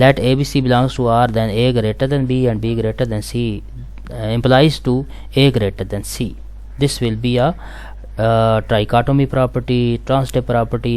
let ABC belongs to R then A greater than B and B greater than C implies to A greater than C. This will be a trichotomy property, transitive property,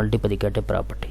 multiplicative property۔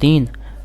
3،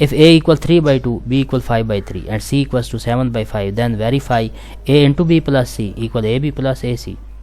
If A equal 3/2, B equal 5/3 and C equals to 7/5, then verify A into B plus C equal AB plus AC۔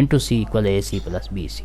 into C equal AC plus BC۔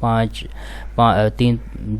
3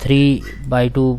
3/2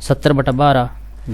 70/12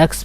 x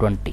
20۔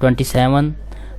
27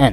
n۔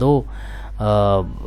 2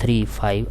3 5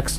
x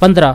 15،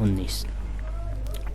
19۔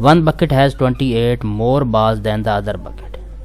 1 bucket has 28 more balls than the other bucket۔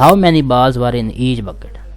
How many balls were in each bucket؟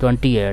28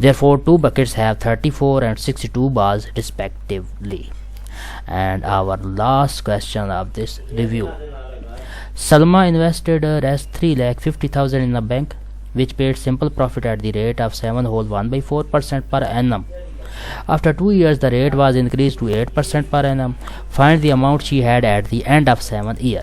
Therefore, two buckets have 34 and 62 balls respectively. And our last question of this review. Salma invested Rs 3,50,000 in a bank which paid simple profit at the rate of 7.1/4% per annum. After 2 years, the rate was increased to 8% per annum. Find the amount she had at the end of 7th year.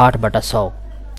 8/100،